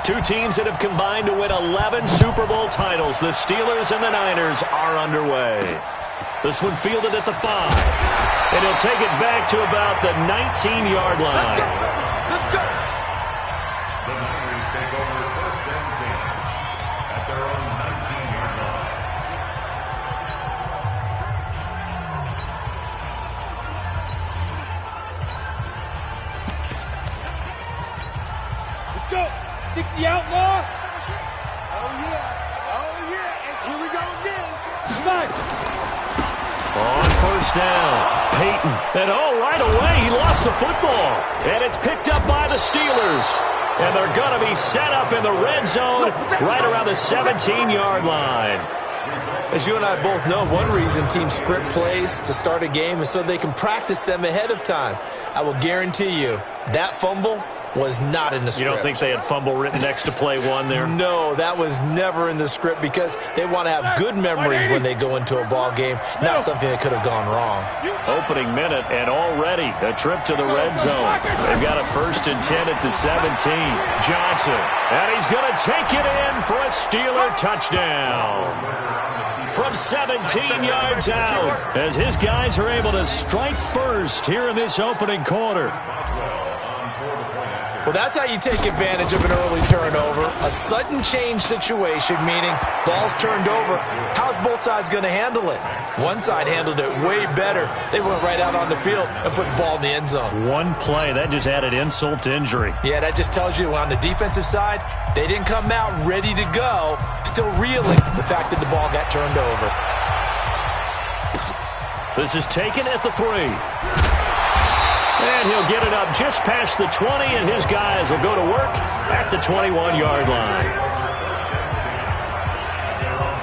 Two teams that have combined to win 11 Super Bowl titles. The Steelers and the Niners are underway. This one fielded at the 5. And he'll take it back to about the 19-yard line. Let's go. The Niners take over first and 10 at their own 19-yard line. Let's go. 60 outlaw. Oh, yeah. Oh, yeah. And here we go again. Come on. On first down, Peyton. And right away, he lost the football. And it's picked up by the Steelers. And they're going to be set up in the red zone right around the 17-yard line. As you and I both know, one reason teams script plays to start a game is so they can practice them ahead of time. I will guarantee you that fumble was not in the script. You don't think they had fumble written next to play one there? No, that was never in the script because they want to have good memories when they go into a ball game, not something that could have gone wrong. Opening minute and already a trip to the red zone. They've got a 1st and 10 at the 17. Johnson, and he's going to take it in for a Steeler touchdown. From 17 yards out, as his guys are able to strike first here in this opening quarter. Well, that's how you take advantage of an early turnover. A sudden change situation, meaning ball's turned over. How's both sides going to handle it? One side handled it way better. They went right out on the field and put the ball in the end zone. One play, that just added insult to injury. Yeah, that just tells you on the defensive side, they didn't come out ready to go, still reeling from the fact that the ball got turned over. This is taken at the 3. And he'll get it up just past the 20, and his guys will go to work at the 21-yard line.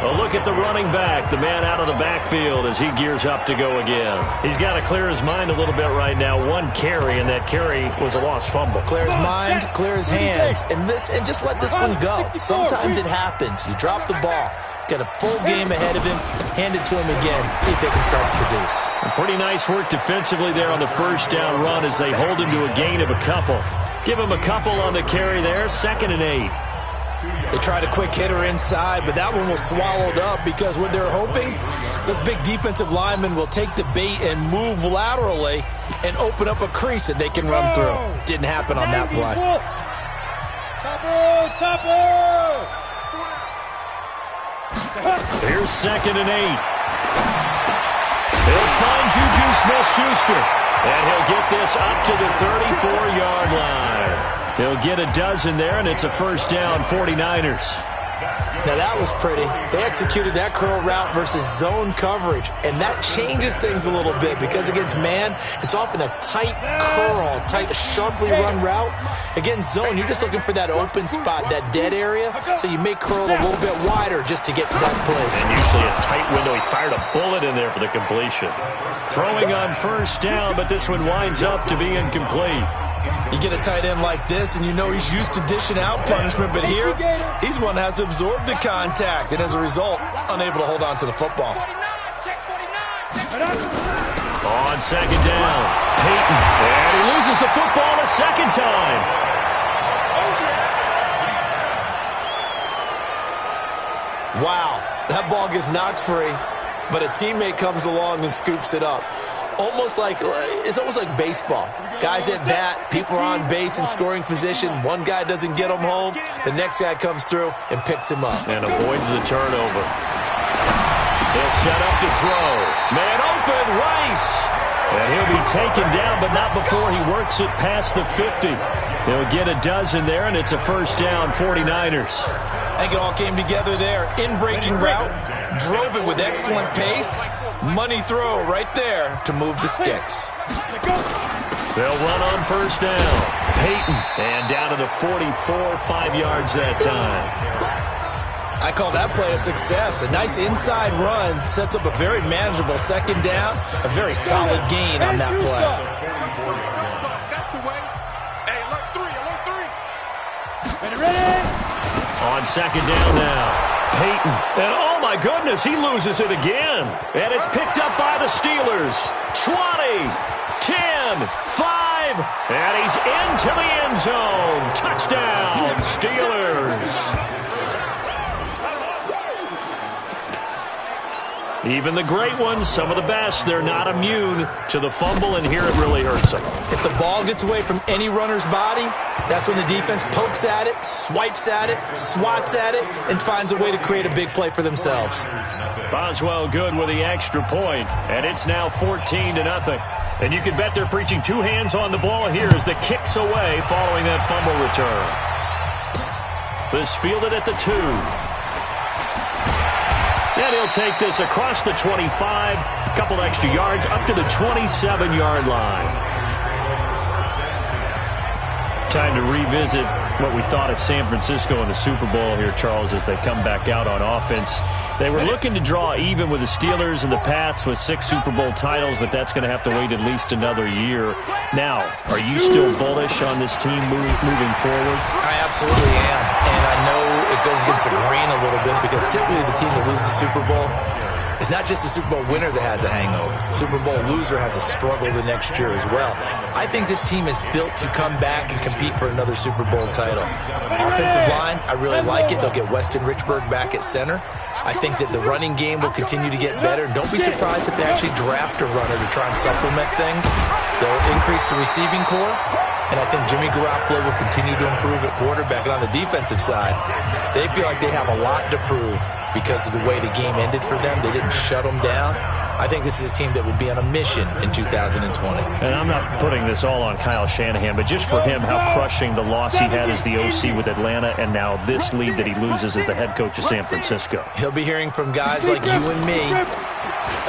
A look at the running back, the man out of the backfield as he gears up to go again. He's got to clear his mind a little bit right now. One carry, and that carry was a lost fumble. Clear his mind, clear his hands, and just let this one go. Sometimes it happens. You drop the ball. Got a full game ahead of him. Hand it to him again. See if they can start to produce. Pretty nice work defensively there on the first down run as they hold him to a gain of a couple. Give him a couple on the carry there. 2nd and 8. They tried a quick hitter inside, but that one was swallowed up because what they're hoping, those big defensive linemen will take the bait and move laterally and open up a crease that they can run through. Didn't happen on that play. Topper! Here's 2nd and 8. They'll find Juju Smith-Schuster, and he'll get this up to the 34-yard line. He'll get a dozen there, and it's a first down, 49ers. Now that was pretty. They executed that curl route versus zone coverage, and that changes things a little bit because against man, it's often a tight curl, tight, sharply run route. Against zone, you're just looking for that open spot, that dead area, so you may curl a little bit wider just to get to that place. And usually a tight window. He fired a bullet in there for the completion. Throwing on first down, but this one winds up to be incomplete. You get a tight end like this, and you know he's used to dishing out punishment, but here, he's one that has to absorb the contact, and as a result, unable to hold on to the football. On 2nd down, Peyton, and he loses the football a second time. Wow, that ball gets knocked free, but a teammate comes along and scoops it up. It's almost like baseball. Guys at bat, people are on base in scoring position. One guy doesn't get him home. The next guy comes through and picks him up. And avoids the turnover. He'll set up to throw. Man open, Rice. And he'll be taken down, but not before he works it past the 50. He'll get a dozen there, and it's a first down, 49ers. I think it all came together there. In-breaking route, drove it with excellent pace. Money throw right there to move the sticks. They'll run on first down. Peyton, and down to the 44, 5 yards that time. I call that play a success. A nice inside run sets up a very manageable 2nd down. A very solid gain on that play. That's the way. Hey, alert 3. Ready? On 2nd down now. Peyton, and oh my goodness, he loses it again. And it's picked up by the Steelers. 20, 10, 5, and he's into the end zone. Touchdown, Steelers. Even the great ones, some of the best, they're not immune to the fumble, and here it really hurts them. If the ball gets away from any runner's body, that's when the defense pokes at it, swipes at it, swats at it, and finds a way to create a big play for themselves. Boswell good with the extra point, and it's now 14-0. And you can bet they're preaching two hands on the ball here as the kick's away following that fumble return. This fielded at the 2. And he'll take this across the 25, a couple extra yards, up to the 27-yard line. Time to revisit what we thought of San Francisco in the Super Bowl here, Charles, as they come back out on offense. They were looking to draw even with the Steelers and the Pats with 6 Super Bowl titles, but that's going to have to wait at least another year. Now, are you still bullish on this team moving forward? I absolutely am, and I know it goes against the grain a little bit because typically the team that loses the Super Bowl, it's not just the Super Bowl winner that has a hangover. Super Bowl loser has a struggle the next year as well. I think this team is built to come back and compete for another Super Bowl title. Offensive line, I really like it. They'll get Weston Richburg back at center. I think that the running game will continue to get better. Don't be surprised if they actually draft a runner to try and supplement things. They'll increase the receiving core. And I think Jimmy Garoppolo will continue to improve at quarterback. And on the defensive side, they feel like they have a lot to prove because of the way the game ended for them. They didn't shut them down. I think this is a team that will be on a mission in 2020. And I'm not putting this all on Kyle Shanahan, but just for him, how crushing the loss he had as the OC with Atlanta, and now this lead that he loses as the head coach of San Francisco. He'll be hearing from guys like you and me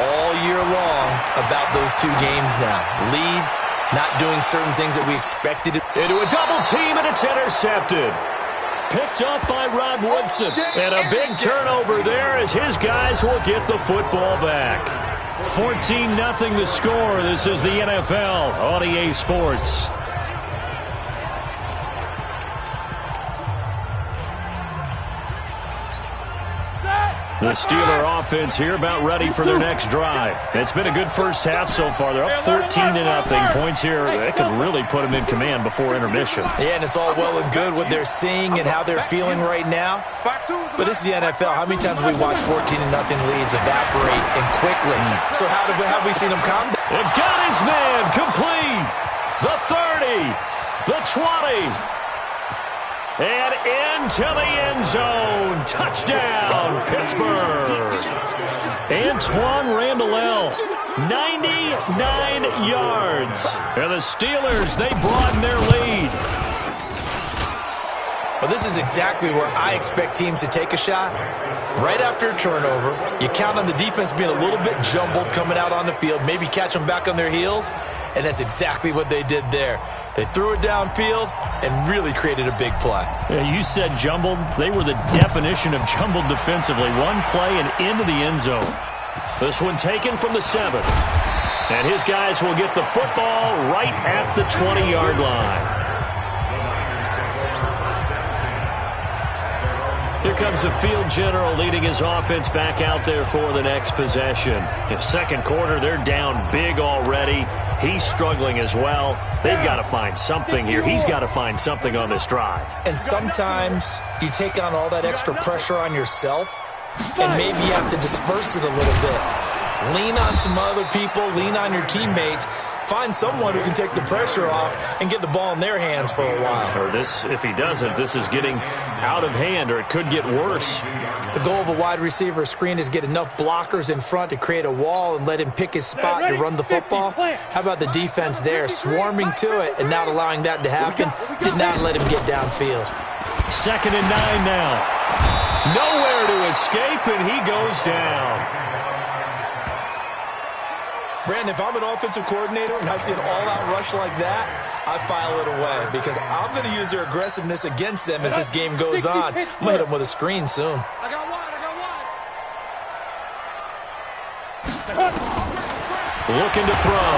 all year long about those 2 games now. Leads, not doing certain things that we expected. Into a double team, and it's intercepted. Picked up by Rod Woodson. And a big turnover there as his guys will get the football back. 14-0 the score. This is the NFL on EA Sports. The Steeler offense here about ready for their next drive. It's been a good first half so far. They're up 14-0. Points here, they could really put them in command before intermission. Yeah, and it's all well and good what they're seeing and how they're feeling right now. But this is the NFL. How many times have we watched 14-0 leads evaporate and quickly? So how have we seen them come down? It got his man complete. The 30, the 20. And into the end zone. Touchdown, Pittsburgh. Antoine Randall, 99 yards. And the Steelers, they broaden their lead. Well, this is exactly where I expect teams to take a shot. Right after a turnover, you count on the defense being a little bit jumbled coming out on the field, maybe catch them back on their heels, and that's exactly what they did there. They threw it downfield and really created a big play. Yeah, you said jumbled. They were the definition of jumbled defensively. One play and into the end zone. This one taken from the 7. And his guys will get the football right at the 20-yard line. Here comes the field general leading his offense back out there for the next possession. In second quarter, they're down big already. He's struggling as well. They've got to find something here. He's got to find something on this drive. And sometimes you take on all that extra pressure on yourself, and maybe you have to disperse it a little bit. Lean on some other people. Lean on your teammates. Find someone who can take the pressure off and get the ball in their hands for a while. Or this, if he doesn't, this is getting out of hand, or it could get worse. The goal of a wide receiver screen is get enough blockers in front to create a wall and let him pick his spot to run the football. How about the defense there, swarming to it and not allowing that to happen? Did not let him get downfield. 2nd and 9 now. Nowhere to escape, and he goes down. Brandon, if I'm an offensive coordinator and I see an all-out rush like that, I file it away because I'm going to use their aggressiveness against them as this game goes on. I'm going to hit them with a screen soon. I got one. Looking to throw.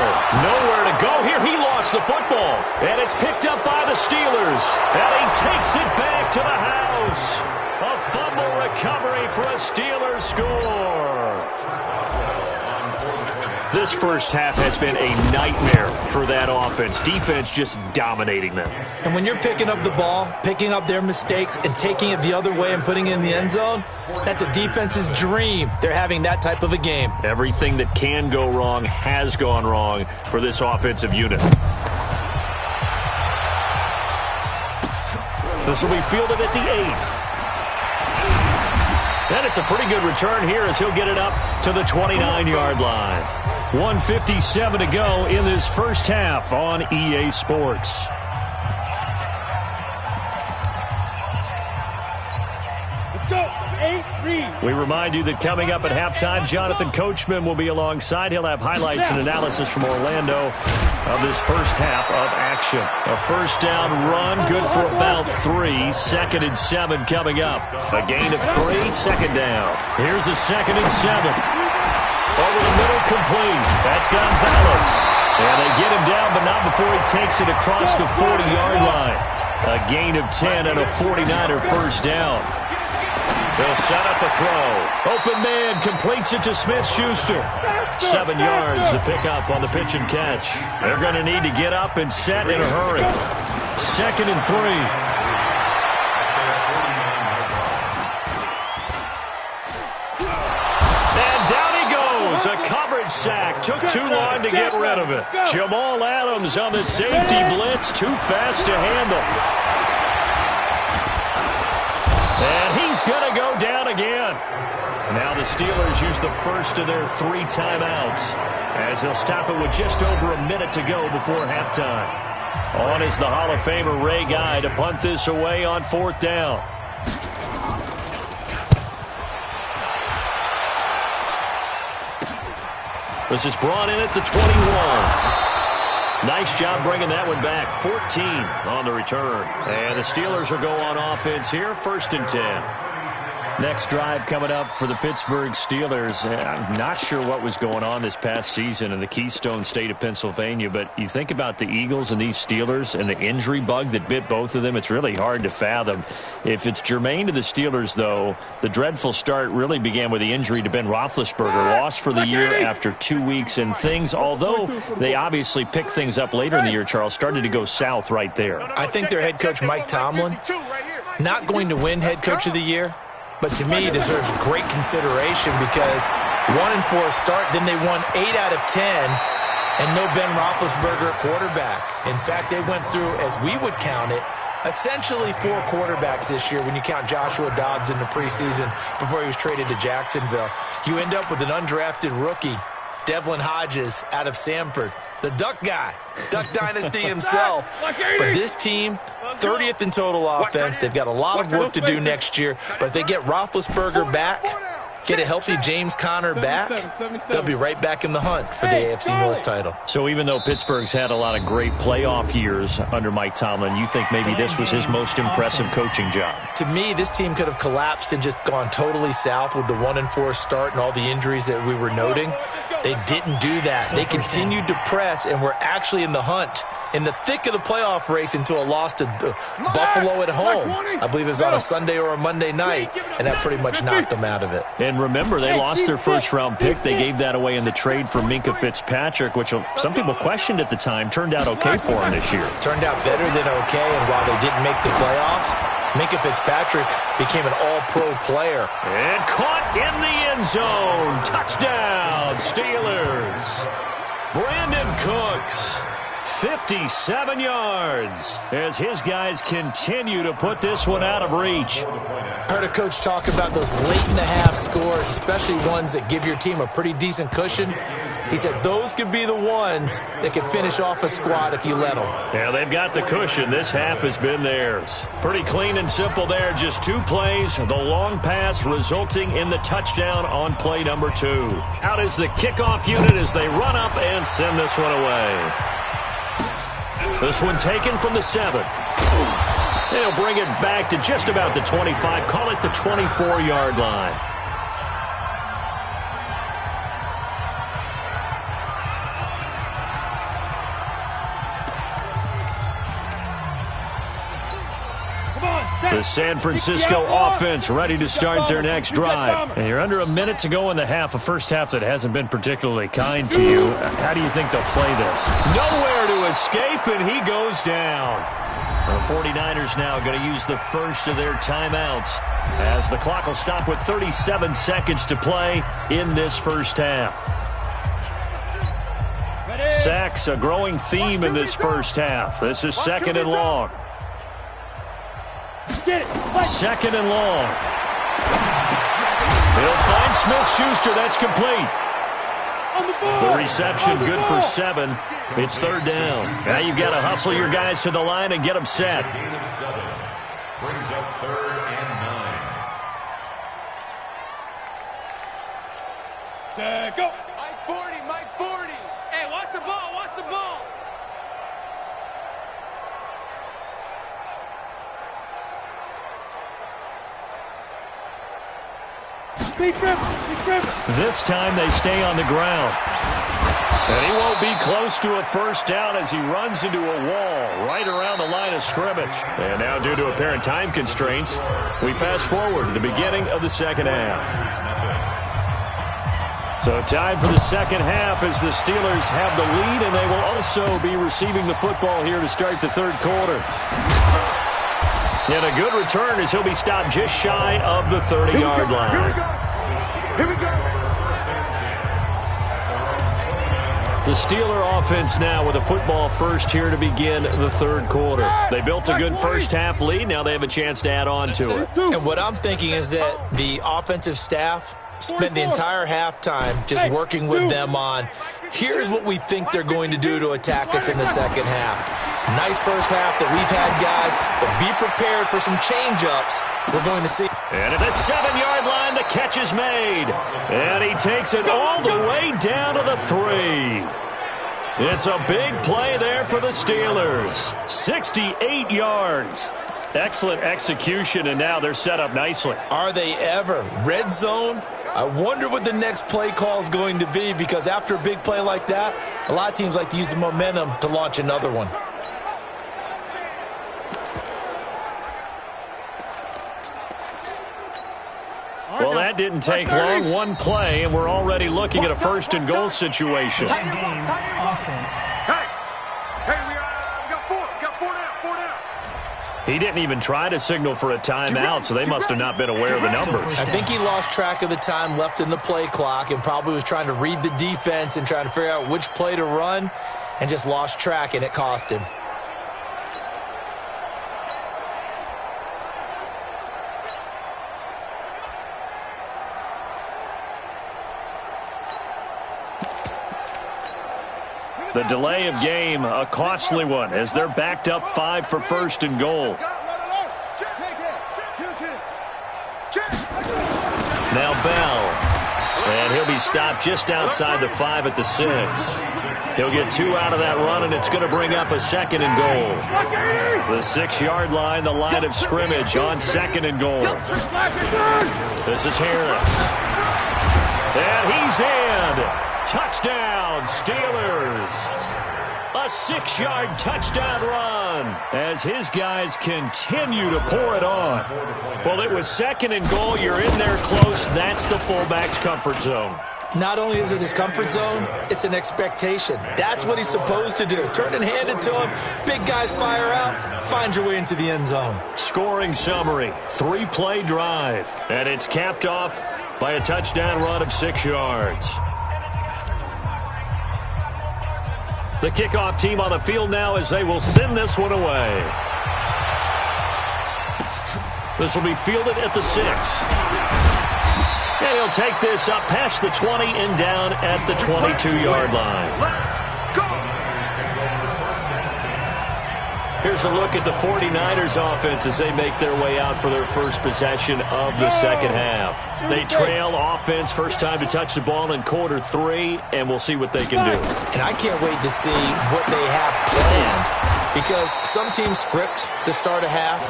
Nowhere to go here. He lost the football. And it's picked up by the Steelers. And he takes it back to the house. A fumble recovery for a Steelers score. This first half has been a nightmare for that offense. Defense just dominating them. And when you're picking up the ball, picking up their mistakes, and taking it the other way and putting it in the end zone, that's a defense's dream. They're having that type of a game. Everything that can go wrong has gone wrong for this offensive unit. This will be fielded at the 8. And it's a pretty good return here as he'll get it up to the 29-yard line. 1:57 to go in this first half on EA Sports. Let's go. 8, read. We remind you that coming up at halftime, Jonathan Coachman will be alongside. He'll have highlights and analysis from Orlando of this first half of action. A first down run, good for about 3. 2nd and 7 coming up. A gain of 3, 2nd down. Here's a 2nd and 7. Over the middle, complete. That's Gonzalez. And they get him down, but not before he takes it across the 40-yard line. A gain of 10 and a 49er first down. They'll set up a throw. Open man completes it to Smith-Schuster. 7 yards the pickup on the pitch and catch. They're going to need to get up and set in a hurry. 2nd and 3. A coverage sack. Took too long to get rid of it. Jamal Adams on the safety blitz. Too fast to handle. And he's going to go down again. Now the Steelers use the first of their 3 timeouts as they'll stop it with just over a minute to go before halftime. On is the Hall of Famer Ray Guy to punt this away on 4th down. This is brought in at the 21. Nice job bringing that one back. 14 on the return. And the Steelers will go on offense here. 1st and 10. Next drive coming up for the Pittsburgh Steelers. I'm not sure what was going on this past season in the Keystone State of Pennsylvania, but you think about the Eagles and these Steelers and the injury bug that bit both of them, it's really hard to fathom. If it's germane to the Steelers, though, the dreadful start really began with the injury to Ben Roethlisberger, lost for the year after 2 weeks, and things, although they obviously picked things up later in the year, Charles, started to go south right there. I think their head coach, Mike Tomlin, not going to win head coach of the year, but to me, deserves great consideration because 1-4 start, then they won 8 out of 10, and no Ben Roethlisberger at quarterback. In fact, they went through, as we would count it, essentially 4 quarterbacks this year when you count Joshua Dobbs in the preseason before he was traded to Jacksonville. You end up with an undrafted rookie, Devlin Hodges, out of Samford. The Duck guy, Duck Dynasty himself. But this team, 30th in total offense. They've got a lot of work to do next year. But if they get Roethlisberger back, get a healthy James Conner back, they'll be right back in the hunt for the AFC North title. So even though Pittsburgh's had a lot of great playoff years under Mike Tomlin, you think maybe this was his most impressive coaching job? To me, this team could have collapsed and just gone totally south with the 1-4 start and all the injuries that we were noting. They didn't do that. They continued to press and were actually in the hunt, in the thick of the playoff race until a loss to Buffalo at home. I believe it was on a Sunday or a Monday night, and that pretty much knocked them out of it. And remember, they lost their first-round pick. They gave that away in the trade for Minkah Fitzpatrick, which some people questioned at the time. Turned out okay for them this year. Turned out better than okay, and while they didn't make the playoffs, Minkah Fitzpatrick became an all-pro player. And caught in the end zone. Touchdown, Steelers. Brandon Cooks, 57 yards, as his guys continue to put this one out of reach. Heard a coach talk about those late-in-the-half scores, especially ones that give your team a pretty decent cushion. He said those could be the ones that could finish off a squad if you let them. Yeah, they've got the cushion. This half has been theirs. Pretty clean and simple there. Just 2 plays. The long pass resulting in the touchdown on play number 2. Out is the kickoff unit as they run up and send this one away. This one taken from the 7. They'll bring it back to just about the 25. Call it the 24-yard line. Come on, The San Francisco offense ready to start their next drive. And you're under a minute to go in the half, a first half that hasn't been particularly kind to you. How do you think they'll play this? Nowhere to escape, and he goes down. The 49ers now going to use the first of their timeouts as the clock will stop with 37 seconds to play in this first half. Sacks, a growing theme in this first half. This is second and long. Second and long. He'll find Smith-Schuster. That's complete. The reception good for 7. It's third down. Now you've got to hustle your guys to the line and get them set. Gain of 7. Brings up third and 9. Go. Mike 40, Mike 40. Hey, watch the ball, watch the ball. This time they stay on the ground. And he won't be close to a first down as he runs into a wall right around the line of scrimmage. And now, due to apparent time constraints, we fast forward to the beginning of the second half. So time for the second half as the Steelers have the lead, and they will also be receiving the football here to start the third quarter. And a good return as he'll be stopped just shy of the 30-yard line. Here we go. The Steeler offense now with a football first here to begin the third quarter. They built a good first half lead. Now they have a chance to add on to it. And what I'm thinking is that the offensive staff spent the entire halftime just working with them on, here's what we think they're going to do to attack us in the second half. Nice first half that we've had, guys, but be prepared for some change-ups we're going to see. And at the 7-yard line, the catch is made. And he takes it all the way down to the 3. It's a big play there for the Steelers. 68 yards. Excellent execution, and now they're set up nicely. Are they ever? Red zone? I wonder what the next play call is going to be, because after a big play like that, a lot of teams like to use the momentum to launch another one. Well, that didn't take long. One play, and we're already looking at a first and goal situation. Game offense. Hey, we got 4. We got 4 down. He didn't even try to signal for a timeout, so they must have not been aware of the numbers. I think he lost track of the time left in the play clock and probably was trying to read the defense and trying to figure out which play to run and just lost track, and it cost him. The delay of game, a costly one, as they're backed up 5 for first and goal. Now Bell, and he'll be stopped just outside the 5 at the 6. He'll get 2 out of that run, and it's going to bring up a second and goal. The 6-yard line, the line of scrimmage on second and goal. This is Harris. And he's in. Touchdown, Steelers. A 6-yard touchdown run as his guys continue to pour it on. Well, it was second and goal. You're in there close. That's the fullback's comfort zone. Not only is it his comfort zone, it's an expectation. That's what he's supposed to do. Turn and hand it to him. Big guys fire out. Find your way into the end zone. Scoring summary, 3-play drive. And it's capped off by a touchdown run of 6 yards. The kickoff team on the field now as they will send this one away. This will be fielded at the 6. And he'll take this up past the 20 and down at the 22-yard line. Here's a look at the 49ers offense as they make their way out for their first possession of the second half. They trail offense first time to touch the ball in quarter 3, and we'll see what they can do. And I can't wait to see what they have planned Because some teams script to start a half.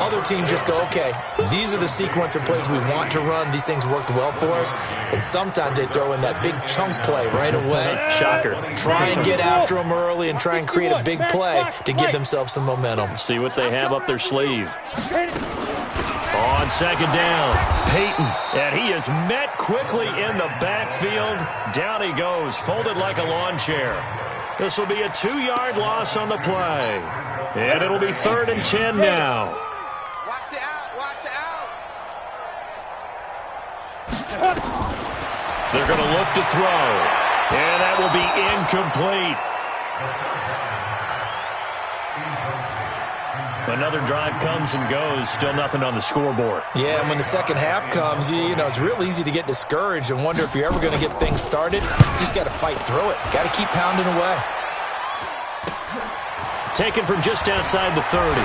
Other teams just go, okay, these are the sequence of plays we want to run. These things worked well for us. And sometimes they throw in that big chunk play right away. Shocker. Try and get after them early and try and create a big play to give themselves some momentum. See what they have up their sleeve. On second down, Peyton. And he is met quickly in the backfield. Down he goes, folded like a lawn chair. This will be a 2-yard loss on the play. And it'll be 3rd and 10 now. Watch the out. Watch the out. They're going to look to throw. And that will be incomplete. Another drive comes and goes. Still nothing on the scoreboard. Yeah, and when the second half comes, you know, it's real easy to get discouraged and wonder if you're ever going to get things started. You just got to fight through it. Got to keep pounding away. Taken from just outside the 30.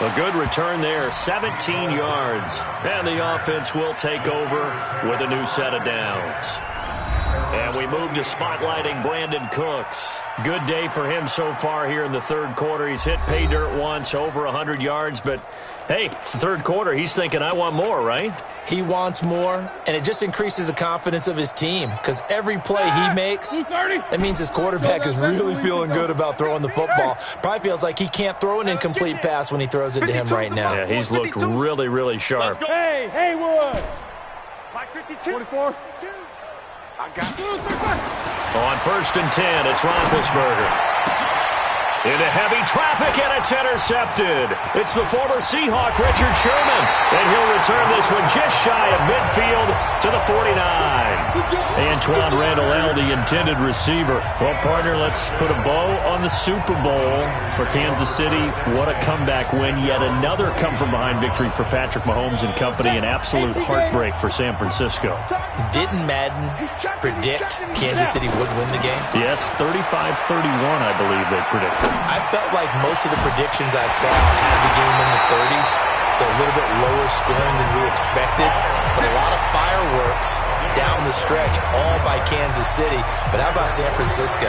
A good return there, 17 yards. And the offense will take over with a new set of downs. And we move to spotlighting Brandon Cooks. Good day for him so far here in the third quarter. He's hit pay dirt once, over 100 yards. But, hey, it's the third quarter. He's thinking, I want more, right? He wants more, and it just increases the confidence of his team because every play he makes, that means his quarterback is really feeling good about throwing the football. Probably feels like he can't throw an incomplete pass when he throws it to him right now. Yeah, he's looked really, really sharp. Hey, Haywood. 44. I got it. On 1st and 10, it's Roethlisberger. Into heavy traffic, and it's intercepted. It's the former Seahawk, Richard Sherman. And he'll return this one just shy of midfield to the 49. Antoine Randall, the intended receiver. Well, partner, let's put a bow on the Super Bowl for Kansas City. What a comeback win. Yet another come-from-behind victory for Patrick Mahomes and company. An absolute heartbreak for San Francisco. Didn't Madden predict Kansas City would win the game? Yes, 35-31, I believe they predicted. I felt like most of the predictions I saw had the game in the 30s, so a little bit lower scoring than we expected. But a lot of fireworks down the stretch, all by Kansas City. But how about San Francisco?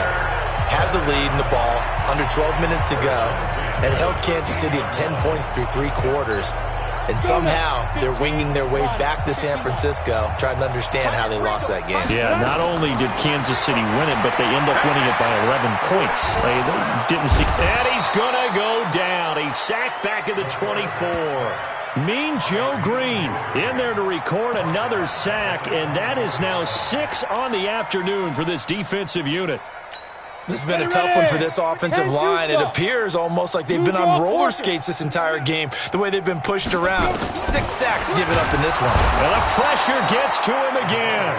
Had the lead in the ball, under 12 minutes to go, and held Kansas City at 10 points through 3 quarters. And somehow they're winging their way back to San Francisco, trying to understand how they lost that game. Yeah, not only did Kansas City win it, but they end up winning it by 11 points. They didn't see. And he's going to go down. He's sacked back at the 24. Mean Joe Green in there to record another sack, and that is now 6 on the afternoon for this defensive unit. This has been a tough one for this offensive line. It appears almost like they've been on roller skates this entire game, the way they've been pushed around. 6 sacks given up in this one. And the pressure gets to him again.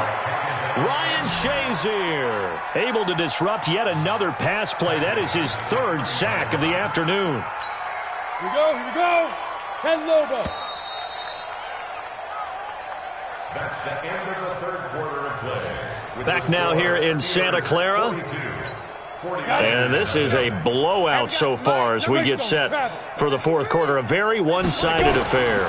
Ryan Shazier able to disrupt yet another pass play. That is his 3rd sack of the afternoon. Here we go. Ken Lobo. That's the end of the third quarter of play. Back now here in Santa Clara. And this is a blowout so far as we get set for the fourth quarter. A very one-sided affair.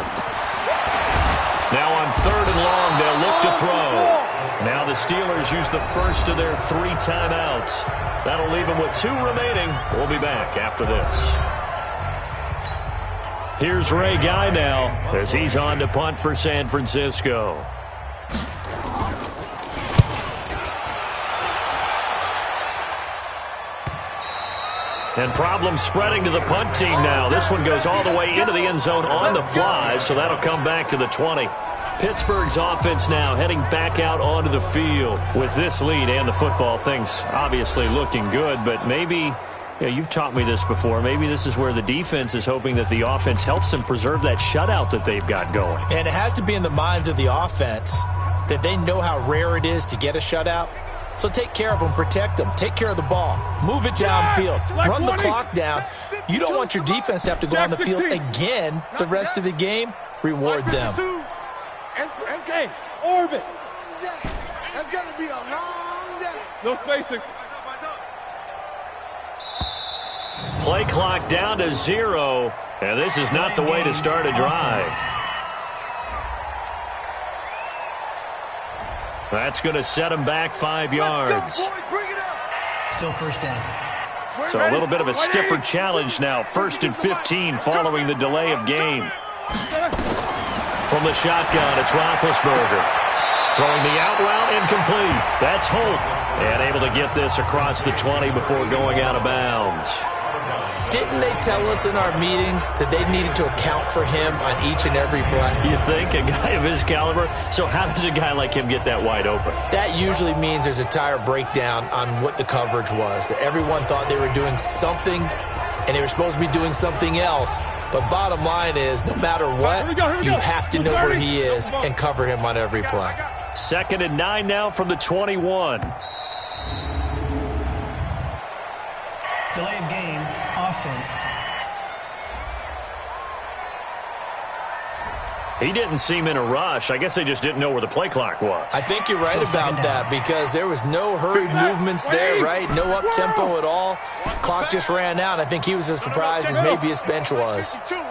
Now on 3rd and long, they'll look to throw. Now the Steelers use the first of their 3 timeouts. That'll leave them with 2 remaining. We'll be back after this. Here's Ray Guy now as he's on to punt for San Francisco. And problems spreading to the punt team now. This one goes all the way into the end zone on the fly, so that'll come back to the 20. Pittsburgh's offense now heading back out onto the field. With this lead and the football, things obviously looking good, but maybe, you've taught me this before, maybe this is where the defense is hoping that the offense helps them preserve that shutout that they've got going. And it has to be in the minds of the offense that they know how rare it is to get a shutout. So take care of them, protect them, take care of the ball, move it downfield, run the clock down. You don't want your defense to have to go on the field again the rest of the game. Reward them. Hey, orbit. That's going to be a long day. No spacing. Play clock down to 0, and this is not the way to start a drive. That's going to set him back 5 yards. Still first down. So a little bit of a stiffer challenge now. 1st and 15 following the delay of game. From the shotgun, it's Roethlisberger. Throwing the out route, incomplete. That's Holt. And able to get this across the 20 before going out of bounds. Didn't they tell us in our meetings that they needed to account for him on each and every play? You think? A guy of his caliber? So how does a guy like him get that wide open? That usually means there's a tire breakdown on what the coverage was. That everyone thought they were doing something, and they were supposed to be doing something else. But bottom line is, no matter what, you have to know where he is and cover him on every play. 2nd and 9 now from the 21. Delay of game, offense. He didn't seem in a rush. I guess they just didn't know where the play clock was. I think you're right about that because there was no hurried movements there, right? No up-tempo at all. Clock just ran out. I think he was as surprised as maybe his bench was. Tighten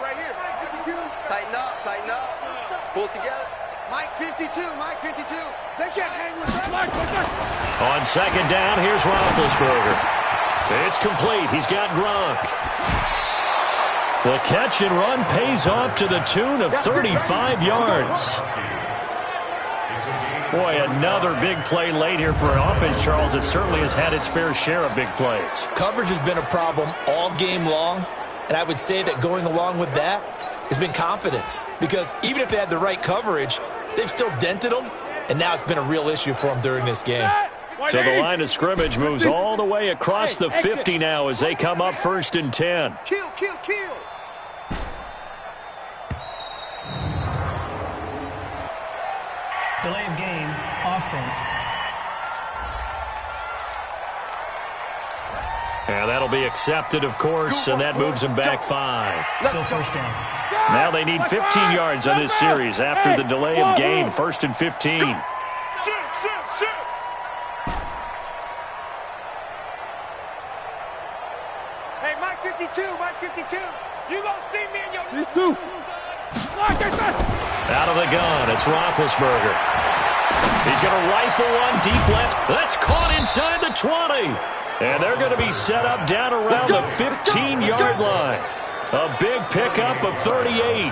up, tighten up. Pull it together. Mike 52, Mike 52. They can't hang with that. On 2nd down, here's Roethlisberger. It's complete. He's got Gronk. The catch and run pays off to the tune of 35 yards. Boy, another big play late here for an offense, Charles, that certainly has had its fair share of big plays. Coverage has been a problem all game long, and I would say that going along with that has been confidence. Because even if they had the right coverage, they've still dented them, and now it's been a real issue for them during this game. So the line of scrimmage moves all the way across the 50 now as they come up 1st and 10. Kill, kill, kill. Delay of game, offense. And that'll be accepted, of course, and that moves them back 5. Still 1st down. Now they need 15 yards on this series after the delay of game. 1st and 15. Shoot. Hey, Mike 52, Mike 52. You gonna see me in your... These two. Out of the gun, it's Roethlisberger. He's going to rifle one deep left. That's caught inside the 20. And they're going to be set up down around the 15-yard line. A big pickup of 38.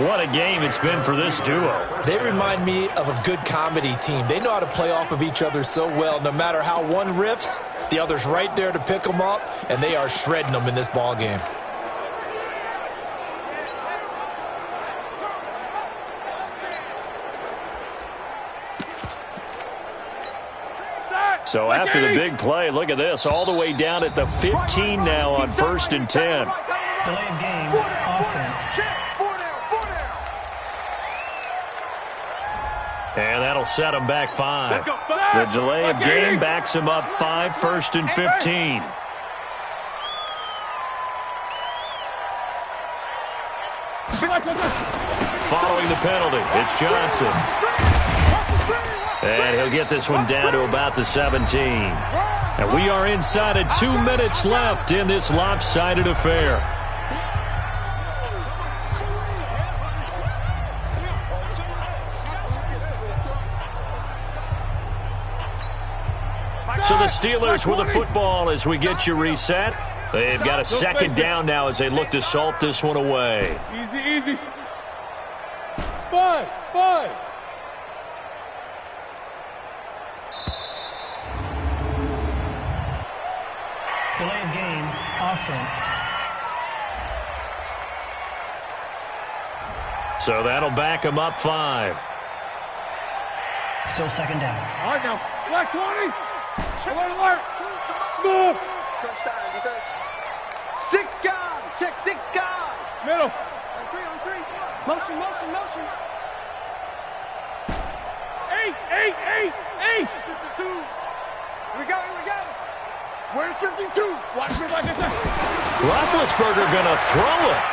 What a game it's been for this duo. They remind me of a good comedy team. They know how to play off of each other so well. No matter how one riffs, the other's right there to pick them up, and they are shredding them in this ball game. So after the big play, look at this, all the way down at the 15 now on 1st and 10. Delay of game, offense. And that'll set them back 5. The delay of game backs them up 5, 1st and 15. Following the penalty, it's Johnson. And he'll get this one down to about the 17. And we are inside of 2 minutes left in this lopsided affair. So the Steelers with the football as we get you reset. They've got a 2nd down now as they look to salt this one away. Easy. Five. Delay of game, offense. So that'll back them up 5. Still 2nd down. All right, now. Black 20. Alert. Smooth. Touchdown, defense. 6 guard. Check 6 guard. Middle. On three. Motion. 8. 52. Here we go. Where's 52? Watch me like this. Roethlisberger gonna throw it.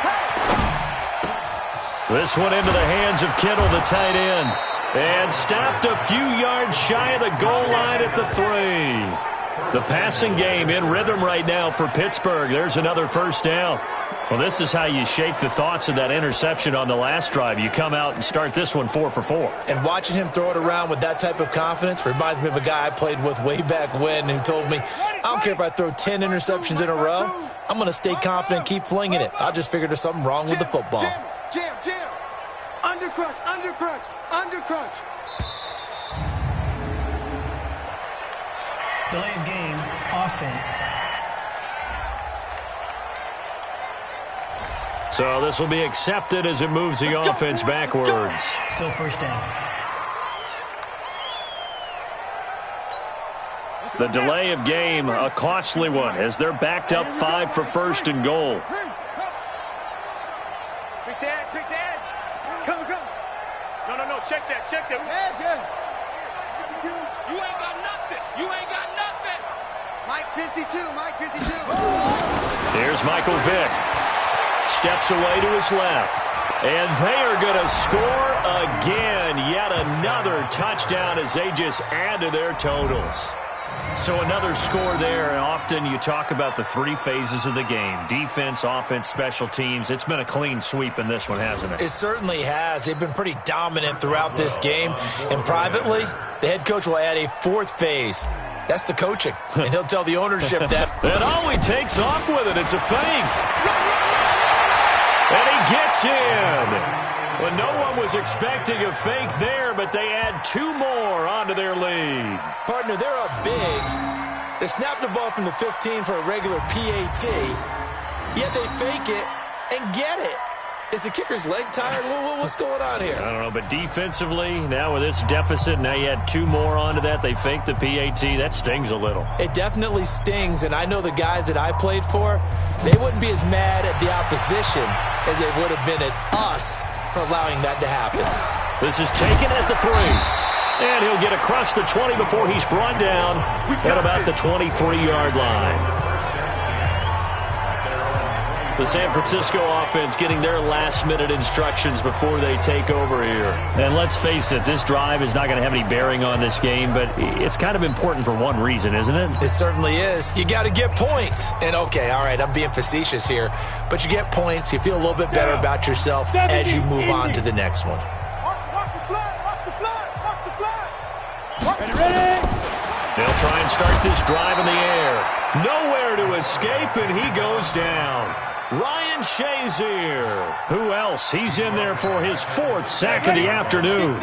This one into the hands of Kittle, the tight end. And stopped a few yards shy of the goal line at the 3. The passing game in rhythm right now for Pittsburgh. There's another 1st down. Well, this is how you shake the thoughts of that interception on the last drive. You come out and start this one 4 for 4. And watching him throw it around with that type of confidence reminds me of a guy I played with way back when who told me, I don't care if I throw 10 interceptions in a row. I'm going to stay confident and keep flinging it. I just figured there's something wrong with the football. Jam. Undercrunch. Delay of game, offense. So this will be accepted as it moves the offense backwards. Still first down. The delay of game, a costly one, as they're backed up 5 for first and goal. Quick the edge. Come. No, check that. Edge, yeah. You ain't got nothing. Mike 52. Here's Michael Vick. Steps away to his left. And they are going to score again. Yet another touchdown as they just add to their totals. So another score there, and often you talk about the 3 phases of the game. Defense, offense, special teams. It's been a clean sweep in this one, hasn't it? It certainly has. They've been pretty dominant throughout this game. And privately, the head coach will add a 4th phase. That's the coaching. And he'll tell the ownership that. And all he takes off with it, it's a fake. And he gets in. Well, no one was expecting a fake there, but they add 2 more onto their lead. Partner, they're up big. They snap the ball from the 15 for a regular PAT, yet they fake it and get it. Is the kicker's leg tired? What's going on here? I don't know, but defensively, now with this deficit, now you add 2 more onto that. They fake the PAT. That stings a little. It definitely stings, and I know the guys that I played for, they wouldn't be as mad at the opposition as they would have been at us for allowing that to happen. This is taken at the 3. And he'll get across the 20 before he's brought down at about the 23-yard line. The San Francisco offense getting their last-minute instructions before they take over here. And let's face it, this drive is not going to have any bearing on this game, but it's kind of important for one reason, isn't it? It certainly is. You got to get points. And, okay, all right, I'm being facetious here, but you get points. You feel a little bit better about yourself as you move on to the next one. Watch the flag. Ready. They'll try and start this drive in the air. Nowhere to escape, and he goes down. Ryan Shazier. Who else? He's in there for his 4th sack of the afternoon.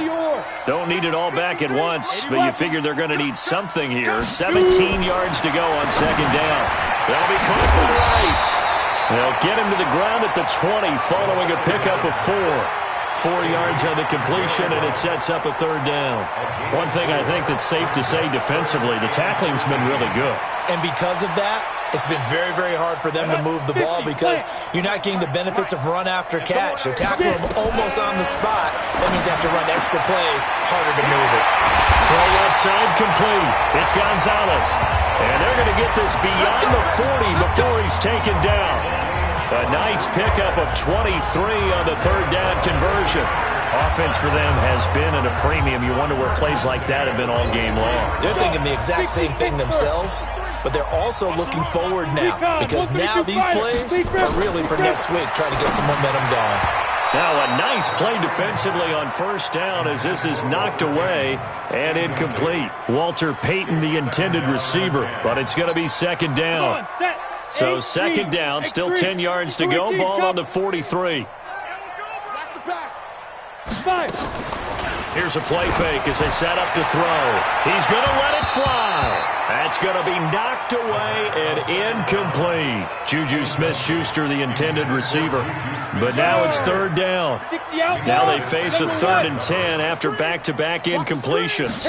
Don't need it all back at once, but you figure they're going to need something here. 17 yards to go on 2nd down. They'll be caught by Rice. They'll get him to the ground at the 20 following a pickup of 4. 4 yards on the completion, and it sets up a 3rd down. One thing I think that's safe to say defensively, the tackling's been really good. And because of that, it's been very, very hard for them to move the ball because you're not getting the benefits of run after catch. They're tackling them almost on the spot. That means they have to run extra plays, harder to move it. Throw left side complete. It's Gonzalez. And they're going to get this beyond the 40 before he's taken down. A nice pickup of 23 on the 3rd down conversion. Offense for them has been at a premium. You wonder where plays like that have been all game long. They're thinking the exact same thing themselves, but they're also looking forward now because now these plays are really for next week, trying to get some momentum going. Now a nice play defensively on 1st down as this is knocked away and incomplete. Walter Payton, the intended receiver, but it's going to be 2nd down. So 2nd down, still 10 yards to go. Ball on the 43. Here's a play fake as they set up to throw. He's going to let it fly. That's going to be knocked away and incomplete. Juju Smith-Schuster, the intended receiver. But now it's 3rd down. Now they face a 3rd and 10 after back-to-back incompletions.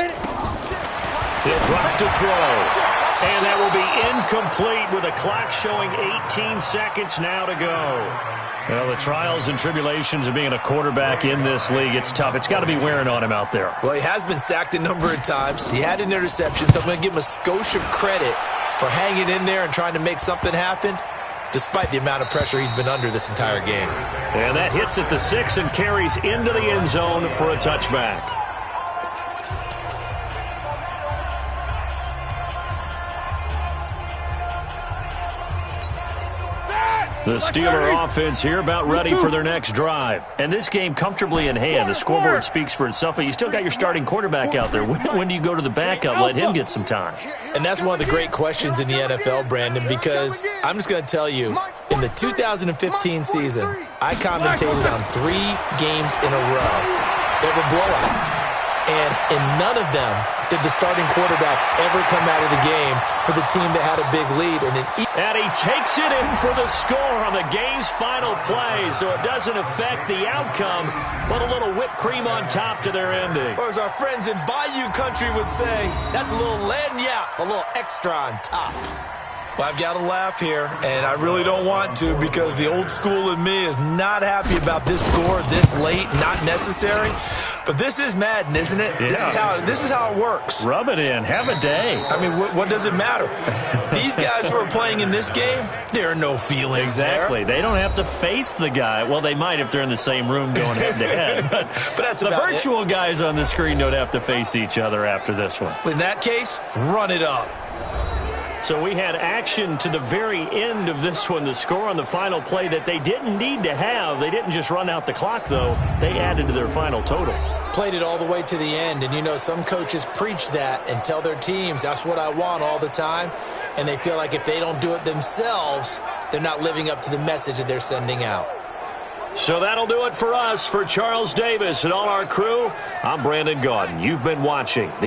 He'll drop to throw. And that will be incomplete with a clock showing 18 seconds now to go. Well, the trials and tribulations of being a quarterback in this league, it's tough. It's got to be wearing on him out there. Well, he has been sacked a number of times. He had an interception, so I'm going to give him a skosh of credit for hanging in there and trying to make something happen, despite the amount of pressure he's been under this entire game. And that hits at the 6 and carries into the end zone for a touchback. The Steeler offense here about ready for their next drive. And this game comfortably in hand. The scoreboard speaks for itself, but you still got your starting quarterback out there. When do you go to the backup? Let him get some time. And that's one of the great questions in the NFL, Brandon, because I'm just going to tell you, in the 2015 season, I commentated on 3 games in a row that were blowouts. And in none of them did the starting quarterback ever come out of the game for the team that had a big lead. And he takes it in for the score on the game's final play, so it doesn't affect the outcome, but a little whipped cream on top to their ending. Or as our friends in Bayou Country would say, that's a little lagniappe, a little extra on top. Well, I've got to laugh here, and I really don't want to because the old school in me is not happy about this score this late, not necessary. But this is Madden, isn't it? Yeah. This is how it works. Rub it in. Have a day. I mean, what does it matter? These guys who are playing in this game, there are no feelings Exactly. there. They don't have to face the guy. Well, they might if they're in the same room going head-to-head. But that's the about virtual guys on the screen don't have to face each other after this one. In that case, run it up. So we had action to the very end of this one. The score on the final play that they didn't need to have. They didn't just run out the clock, though. They added to their final total. Played it all the way to the end. And, you know, some coaches preach that and tell their teams, that's what I want all the time. And they feel like if they don't do it themselves, they're not living up to the message that they're sending out. So that'll do it for us. For Charles Davis and all our crew, I'm Brandon Gaudin. You've been watching the